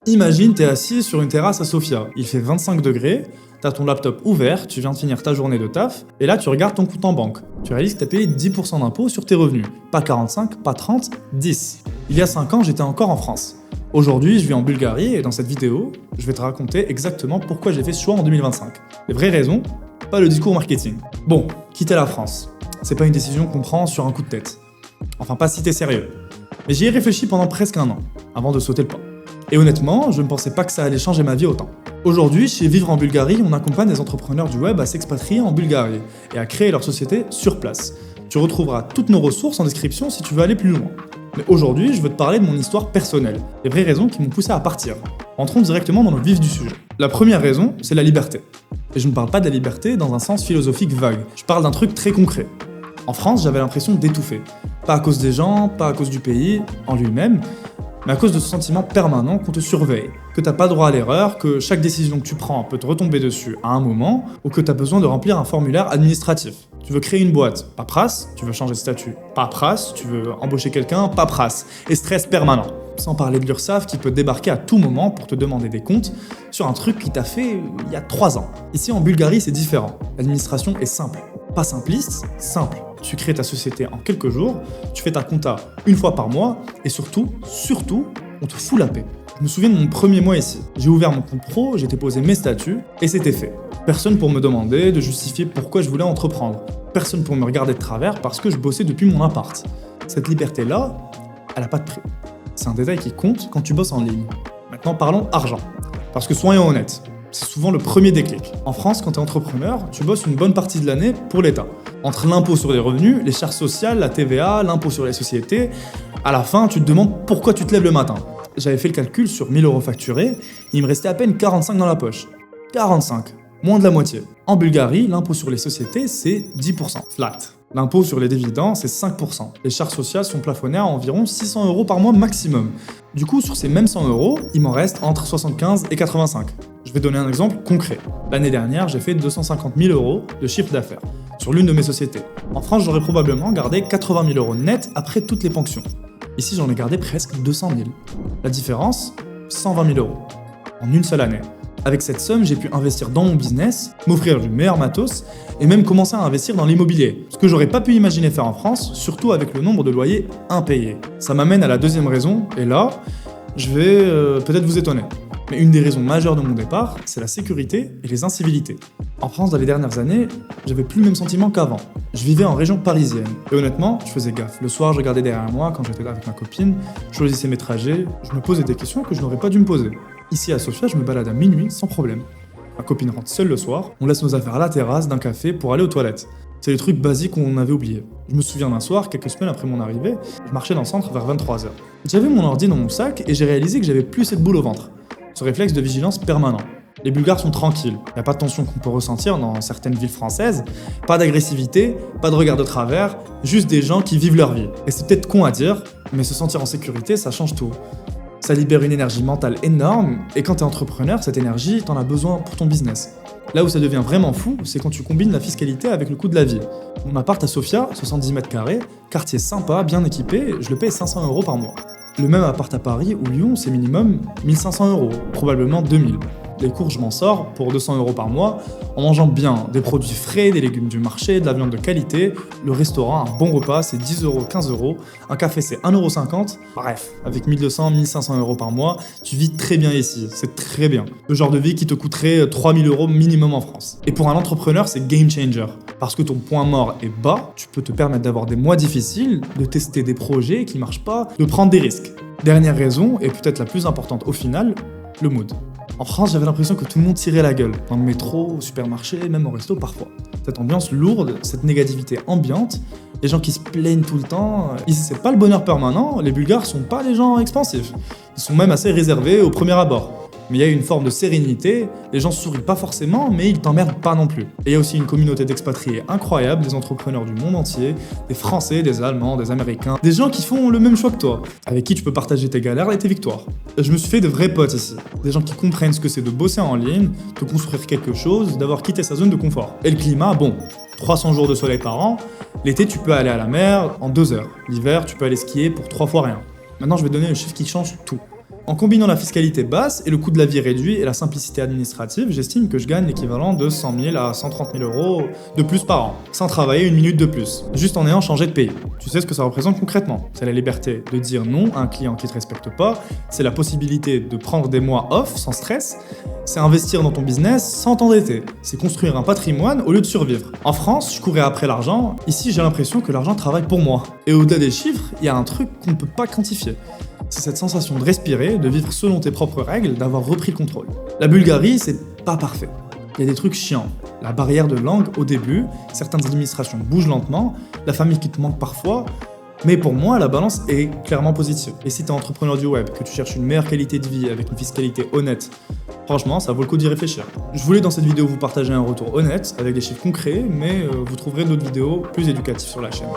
Imagine, t'es assis sur une terrasse à Sofia, il fait 25 degrés, t'as ton laptop ouvert, tu viens de finir ta journée de taf, et là tu regardes ton compte en banque. Tu réalises que t'as payé 10% d'impôts sur tes revenus. Pas 45, pas 30, 10. Il y a 5 ans, j'étais encore en France. Aujourd'hui, je vis en Bulgarie, et dans cette vidéo, je vais te raconter exactement pourquoi j'ai fait ce choix en 2025. Les vraies raisons, pas le discours marketing. Bon, quitter la France, c'est pas une décision qu'on prend sur un coup de tête. Enfin, pas si t'es sérieux. Mais j'y ai réfléchi pendant presque un an, avant de sauter le pas. Et honnêtement, je ne pensais pas que ça allait changer ma vie autant. Aujourd'hui, chez Vivre en Bulgarie, on accompagne des entrepreneurs du web à s'expatrier en Bulgarie et à créer leur société sur place. Tu retrouveras toutes nos ressources en description si tu veux aller plus loin. Mais aujourd'hui, je veux te parler de mon histoire personnelle, les vraies raisons qui m'ont poussé à partir. Entrons directement dans le vif du sujet. La première raison, c'est la liberté. Et je ne parle pas de la liberté dans un sens philosophique vague, je parle d'un truc très concret. En France, j'avais l'impression d'étouffer. Pas à cause des gens, pas à cause du pays en lui-même, mais à cause de ce sentiment permanent qu'on te surveille, que t'as pas droit à l'erreur, que chaque décision que tu prends peut te retomber dessus à un moment, ou que t'as besoin de remplir un formulaire administratif. Tu veux créer une boîte, paperasse, tu veux changer de statut, paperasse, tu veux embaucher quelqu'un, paperasse, et stress permanent. Sans parler de l'URSSAF qui peut débarquer à tout moment pour te demander des comptes sur un truc qui t'a fait il y a 3 ans. Ici en Bulgarie, c'est différent. L'administration est simple. Pas simpliste, simple. Tu crées ta société en quelques jours, tu fais ta compta une fois par mois, et surtout, on te fout la paix. Je me souviens de mon premier mois ici. J'ai ouvert mon compte pro, j'ai déposé mes statuts, et c'était fait. Personne pour me demander de justifier pourquoi je voulais entreprendre. Personne pour me regarder de travers parce que je bossais depuis mon appart. Cette liberté-là, elle n'a pas de prix. C'est un détail qui compte quand tu bosses en ligne. Maintenant parlons argent. Parce que soyons honnêtes, c'est souvent le premier déclic. En France, quand tu es entrepreneur, tu bosses une bonne partie de l'année pour l'État. Entre l'impôt sur les revenus, les charges sociales, la TVA, l'impôt sur les sociétés, à la fin, tu te demandes pourquoi tu te lèves le matin. J'avais fait le calcul sur 1000 € facturés, il me restait à peine 45 dans la poche. 45, moins de la moitié. En Bulgarie, l'impôt sur les sociétés, c'est 10%, flat. L'impôt sur les dividendes, c'est 5%. Les charges sociales sont plafonnées à environ 600 € par mois maximum. Du coup, sur ces mêmes 100 €, il m'en reste entre 75 et 85. Je vais donner un exemple concret. L'année dernière, j'ai fait 250 000 € de chiffre d'affaires sur l'une de mes sociétés. En France, j'aurais probablement gardé 80 000 € net après toutes les ponctions. Ici, j'en ai gardé presque 200 000. La différence, 120 000 € en une seule année. Avec cette somme, j'ai pu investir dans mon business, m'offrir du meilleur matos et même commencer à investir dans l'immobilier. Ce que j'aurais pas pu imaginer faire en France, surtout avec le nombre de loyers impayés. Ça m'amène à la deuxième raison, et là, je vais peut-être vous étonner. Mais une des raisons majeures de mon départ, c'est la sécurité et les incivilités. En France, dans les dernières années, j'avais plus le même sentiment qu'avant. Je vivais en région parisienne. Et honnêtement, je faisais gaffe. Le soir, je regardais derrière moi quand j'étais là avec ma copine, je choisissais mes trajets, je me posais des questions que je n'aurais pas dû me poser. Ici à Sofia, je me balade à minuit sans problème. Ma copine rentre seule le soir, on laisse nos affaires à la terrasse d'un café pour aller aux toilettes. C'est les trucs basiques qu'on avait oubliés. Je me souviens d'un soir, quelques semaines après mon arrivée, je marchais dans le centre vers 23h. J'avais mon ordi dans mon sac et j'ai réalisé que j'avais plus cette boule au ventre. Ce réflexe de vigilance permanent. Les Bulgares sont tranquilles, il n'y a pas de tension qu'on peut ressentir dans certaines villes françaises, pas d'agressivité, pas de regard de travers, juste des gens qui vivent leur vie. Et c'est peut-être con à dire, mais se sentir en sécurité, ça change tout. Ça libère une énergie mentale énorme, et quand t'es entrepreneur, cette énergie, t'en as besoin pour ton business. Là où ça devient vraiment fou, c'est quand tu combines la fiscalité avec le coût de la vie. Mon appart à Sofia, 70 mètres carrés, quartier sympa, bien équipé, je le paye 500 € par mois. Le même appart à Paris ou Lyon, c'est minimum 1500 €, probablement 2000. Les courses, je m'en sors pour 200 € par mois, en mangeant bien, des produits frais, des légumes du marché, de la viande de qualité. Le restaurant, un bon repas, c'est 10 €, 15 €. Un café, c'est 1,50 €. Bref, avec 1200, 1500 € par mois, tu vis très bien ici, c'est très bien. Le genre de vie qui te coûterait 3000 € minimum en France. Et pour un entrepreneur, c'est game changer. Parce que ton point mort est bas, tu peux te permettre d'avoir des mois difficiles, de tester des projets qui marchent pas, de prendre des risques. Dernière raison, et peut-être la plus importante au final, le mood. En France, j'avais l'impression que tout le monde tirait la gueule, dans le métro, au supermarché, même au resto parfois. Cette ambiance lourde, cette négativité ambiante, les gens qui se plaignent tout le temps, ici c'est pas le bonheur permanent, les Bulgares sont pas des gens expansifs. Ils sont même assez réservés au premier abord. Mais il y a une forme de sérénité, les gens sourient pas forcément, mais ils t'emmerdent pas non plus. Et il y a aussi une communauté d'expatriés incroyable, des entrepreneurs du monde entier, des Français, des Allemands, des Américains, des gens qui font le même choix que toi, avec qui tu peux partager tes galères et tes victoires. Et je me suis fait de vrais potes ici, des gens qui comprennent ce que c'est de bosser en ligne, de construire quelque chose, d'avoir quitté sa zone de confort. Et le climat, bon, 300 jours de soleil par an, l'été tu peux aller à la mer en 2 heures, l'hiver tu peux aller skier pour 3 fois rien. Maintenant je vais donner le chiffre qui change tout. En combinant la fiscalité basse et le coût de la vie réduit et la simplicité administrative, j'estime que je gagne l'équivalent de 100 000 à 130 000 euros de plus par an, sans travailler une minute de plus, juste en ayant changé de pays. Tu sais ce que ça représente concrètement? C'est la liberté de dire non à un client qui te respecte pas, c'est la possibilité de prendre des mois off sans stress, c'est investir dans ton business sans t'endetter, c'est construire un patrimoine au lieu de survivre. En France, je courais après l'argent, ici j'ai l'impression que l'argent travaille pour moi. Et au-delà des chiffres, il y a un truc qu'on ne peut pas quantifier. C'est cette sensation de respirer, de vivre selon tes propres règles, d'avoir repris le contrôle. La Bulgarie, c'est pas parfait. Il y a des trucs chiants. La barrière de langue au début, certaines administrations bougent lentement, la famille qui te manque parfois, mais pour moi, la balance est clairement positive. Et si t'es entrepreneur du web, que tu cherches une meilleure qualité de vie avec une fiscalité honnête, franchement, ça vaut le coup d'y réfléchir. Je voulais dans cette vidéo vous partager un retour honnête, avec des chiffres concrets, mais vous trouverez d'autres vidéos plus éducatives sur la chaîne.